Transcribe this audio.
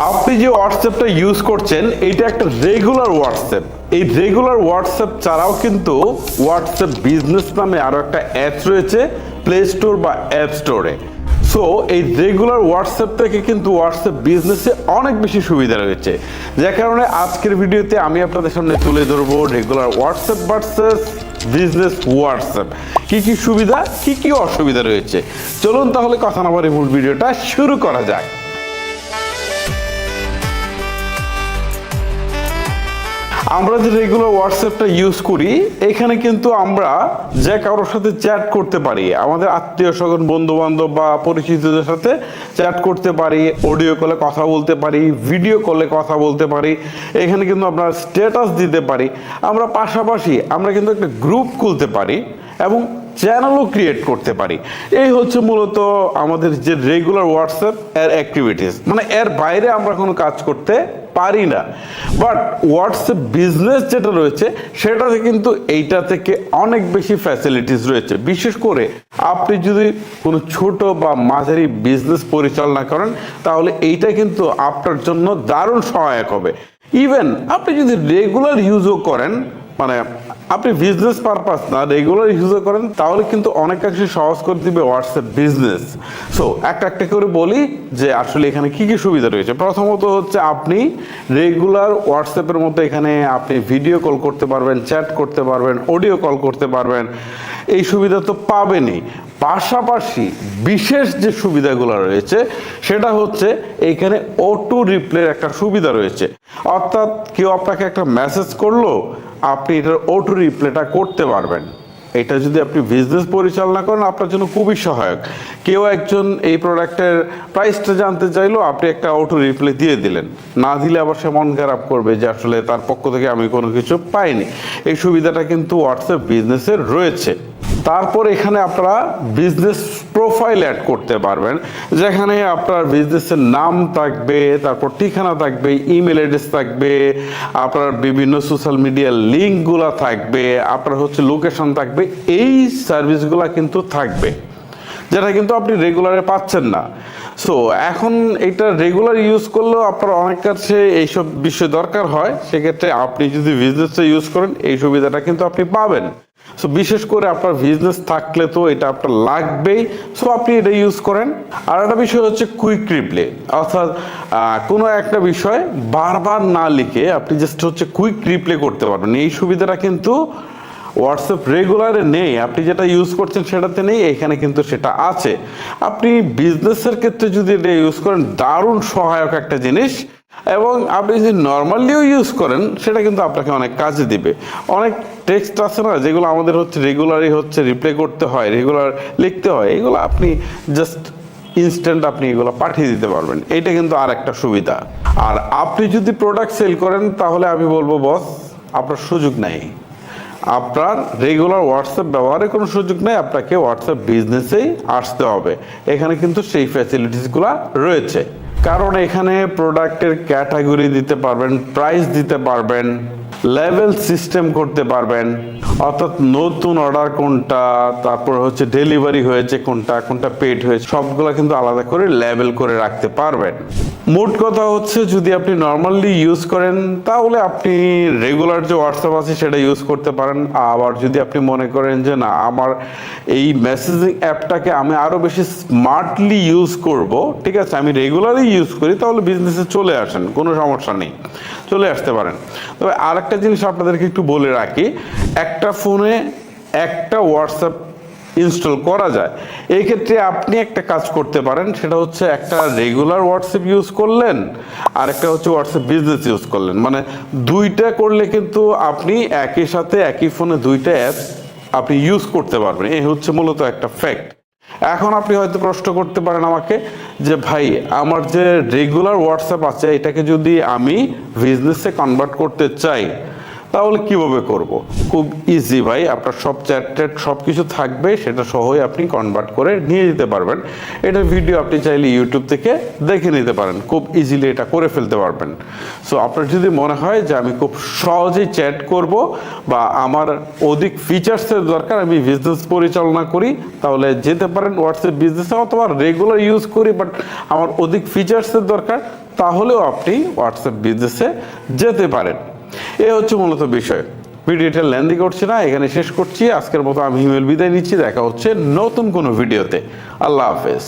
আপনি যে হোয়াটসঅ্যাপটা ইউজ করছেন এটা একটা রেগুলার হোয়াটসঅ্যাপ। এই রেগুলার হোয়াটসঅ্যাপ ছাড়াও কিন্তু হোয়াটসঅ্যাপ বিজনেস নামে আরো একটা অ্যাপ রয়েছে প্লে স্টোর বা অ্যাপ স্টোরে। সো এই রেগুলার হোয়াটসঅ্যাপ থেকে কিন্তু হোয়াটসঅ্যাপ বিজনেসে অনেক বেশি সুবিধা রয়েছে, যার কারণে আজকের ভিডিওতে আমি আপনাদের সামনে তুলে ধরবো regular WhatsApp versus business WhatsApp, কি কি সুবিধা কি কি অসুবিধা রয়েছে। চলুন তাহলে কথা না বলে মূল ভিডিওটা শুরু করা যাক। আমরা যে রেগুলার হোয়াটসঅ্যাপটা ইউজ করি এখানে কিন্তু আমরা যে কারোর সাথে চ্যাট করতে পারি, আমাদের আত্মীয় স্বজন বন্ধু বান্ধব বা পরিচিতদের সাথে চ্যাট করতে পারি, অডিও কলে কথা বলতে পারি, ভিডিও কলে কথা বলতে পারি, এখানে কিন্তু আমরা স্ট্যাটাস দিতে পারি। আমরা পাশাপাশি আমরা কিন্তু একটা গ্রুপ খুলতে পারি এবং চ্যানেলও ক্রিয়েট করতে পারি। এই হচ্ছে মূলত আমাদের যে রেগুলার হোয়াটসঅ্যাপ এর অ্যাক্টিভিটিস, মানে এর বাইরে আমরা কোনো কাজ করতে পারি না। বাট হোয়াটসঅ্যাপ বিজনেস যেটা রয়েছে সেটাতে কিন্তু এইটা থেকে অনেক বেশি ফ্যাসিলিটিস রয়েছে। বিশেষ করে আপনি যদি কোনো ছোট বা মাঝারি বিজনেস পরিচালনা করেন তাহলে এইটা কিন্তু আপনার জন্য দারুণ সহায়ক হবে। ইভেন আপনি যদি রেগুলার ইউজও করেন, মানে আপনি বিজনেস পারপাস না রেগুলার ইউজও করেন, তাহলে কিন্তু অনেকাংশে সহজ করে দিবে হোয়াটসঅ্যাপ বিজনেস। সো একটা একটা করে বলি যে আসলে এখানে কি কি সুবিধা রয়েছে। প্রথমত হচ্ছে আপনি রেগুলার হোয়াটসঅ্যাপের মধ্যে এখানে আপনি ভিডিও কল করতে পারবেন, চ্যাট করতে পারবেন, অডিও কল করতে পারবেন, এই সুবিধা তো পাবেনই। পাশাপাশি বিশেষ যে সুবিধাগুলো রয়েছে সেটা হচ্ছে এইখানে অটো রিপ্লাইয়ের একটা সুবিধা রয়েছে। অর্থাৎ কেউ আপনাকে একটা মেসেজ করলো, আপনি এটার অটো রিপ্লাইটা করতে পারবেন। এটা যদি আপনি বিজনেস পরিচালনা করেন আপনার জন্য খুবই সহায়ক। কেউ একজন এই প্রোডাক্টের প্রাইসটা জানতে চাইলো, আপনি একটা অটো রিপ্লাই দিয়ে দিলেন, না দিলে আবার সে মন খারাপ করবে যে আসলে তার পক্ষ থেকে আমি কোনো কিছু পাইনি। এই সুবিধাটা কিন্তু হোয়াটসঅ্যাপ বিজনেসের রয়েছে। তারপর এখানে আপনারা বিজনেস প্রোফাইল অ্যাড করতে পারবেন, যেখানে আপনার বিজনেসের নাম থাকবে, তারপর ঠিকানা থাকবে, ইমেল অ্যাড্রেস থাকবে, আপনার বিভিন্ন সোশ্যাল মিডিয়ার লিঙ্কগুলো থাকবে, আপনার হচ্ছে লোকেশন থাকবে। এই সার্ভিসগুলো কিন্তু থাকবে, যেটা কিন্তু আপনি রেগুলারে পাচ্ছেন না। সো এখন এটা রেগুলার ইউজ করলেও আপনার অনেক কাছে এইসব বিষয় দরকার হয়, সেক্ষেত্রে আপনি যদি বিজনেসটা ইউজ করেন এই সুবিধাটা কিন্তু আপনি পাবেন। সো বিশেষ করে আপনার বিজনেস থাকলে তো এটা আপনার লাগবেই, সো আপনি এটা ইউজ করেন। আর একটা বিষয় হচ্ছে কুইক রিপ্লাই, অর্থাৎ কোনো একটা বিষয় বারবার না লিখে আপনি জাস্ট হচ্ছে কুইক রিপ্লাই করতে পারবেন। এই সুবিধাটা কিন্তু হোয়াটসঅ্যাপ রেগুলারে নেই, আপনি যেটা ইউজ করছেন সেটাতে নেই, এখানে কিন্তু সেটা আছে। আপনি বিজনেসের ক্ষেত্রে যদি এটা ইউজ করেন দারুণ সহায়ক একটা জিনিস, এবং আপনি যদি নর্মালিও ইউজ করেন সেটা কিন্তু আপনাকে অনেক কাজে দিবে। অনেক টেক্সট আছে না যেগুলো আমাদের হচ্ছে রেগুলারই হচ্ছে রিপ্লাই করতে হয়, রেগুলার লিখতে হয়, এগুলো আপনি জাস্ট ইনস্ট্যান্ট আপনি এগুলো পাঠিয়ে দিতে পারবেন। এটা কিন্তু আর একটা সুবিধা। আর আপনি যদি প্রোডাক্ট সেল করেন তাহলে আমি বলবো বস আপনার সুযোগ নাই, আপনার রেগুলার হোয়াটসঅ্যাপ ব্যবহারের কোনো সুযোগ নেই, আপনাকে হোয়াটসঅ্যাপ বিজনেসেই আসতে হবে। এখানে কিন্তু সেই ফ্যাসিলিটিসগুলো রয়েছে, কারণ এখানে প্রোডাক্টের ক্যাটাগরি দিতে পারবেন, প্রাইস দিতে পারবেন, লেভেল সিস্টেম করতে পারবেন, অর্থাৎ নতুন অর্ডার কোনটা, তারপর হচ্ছে ডেলিভারি হয়েছে কোনটা, কোনটা পেড হয়েছে, সবগুলো কিন্তু আলাদা করে লেভেল করে রাখতে পারবেন। মোট কথা হচ্ছে যদি আপনি নর্মালি ইউজ করেন তাহলে আপনি রেগুলার যে হোয়াটসঅ্যাপ আছে সেটা ইউজ করতে পারেন। আবার যদি আপনি মনে করেন যে না আমার এই মেসেজিং অ্যাপটাকে আমি আরও বেশি স্মার্টলি ইউজ করব, ঠিক আছে আমি রেগুলারই ইউজ করি, তাহলে বিজনেসে চলে আসেন, কোনো সমস্যা নেই, চলে আসতে পারেন। তবে আরেকটা জিনিস আপনাদেরকে একটু বলে রাখি, একটা ফোনে একটা হোয়াটসঅ্যাপ ইনস্টল করা যায়। এই ক্ষেত্রে আপনি একটা কাজ করতে পারেন, সেটা হচ্ছে একটা রেগুলার হোয়াটসঅ্যাপ ইউজ করলেন আর একটা হচ্ছে হোয়াটসঅ্যাপ বিজনেস ইউজ করলেন, মানে দুইটা করলে কিন্তু আপনি একই সাথে একই ফোনে দুইটা অ্যাপ আপনি ইউজ করতে পারবেন। এই হচ্ছে মূলত একটা ফ্যাক্ট। এখন আপনি হয়তো প্রশ্ন করতে পারেন আমাকে যে ভাই আমার যে রেগুলার হোয়াটসঅ্যাপ আছে এটাকে যদি আমি বিজনেসে কনভার্ট করতে চাই তাহলে কিভাবে করব? খুব ইজি ভাই, আপনার সব চ্যাট সব কিছু থাকবে, সেটা সহই আপনি কনভার্ট করে নিয়ে যেতে পারবেন। এটা ভিডিও আপনি চাইলে ইউটিউব থেকে দেখে নিতে পারেন, খুব ইজিলি এটা করে ফেলতে পারবেন। সো আপনার যদি মনে হয় যে আমি খুব সহজেই চ্যাট করব বা আমার অধিক ফিচার্সের দরকার, আমি বিজনেস পরিচালনা করি, তাহলে যেতে পারেন হোয়াটসঅ্যাপ বিজনেসে, অথবা রেগুলার ইউজ করি বাট আমার অধিক ফিচার্সের দরকার, তাহলেও আপনি হোয়াটসঅ্যাপ বিজনেসে যেতে পারেন। এ হচ্ছে মূলত বিষয়। ভিডিওটা লেন্দি করছি না, এখানে শেষ করছি। আজকের মতো আমি হিমেল বিদায় নিচ্ছি। দেখা হচ্ছে নতুন কোনো ভিডিওতে। আল্লাহ হাফেজ।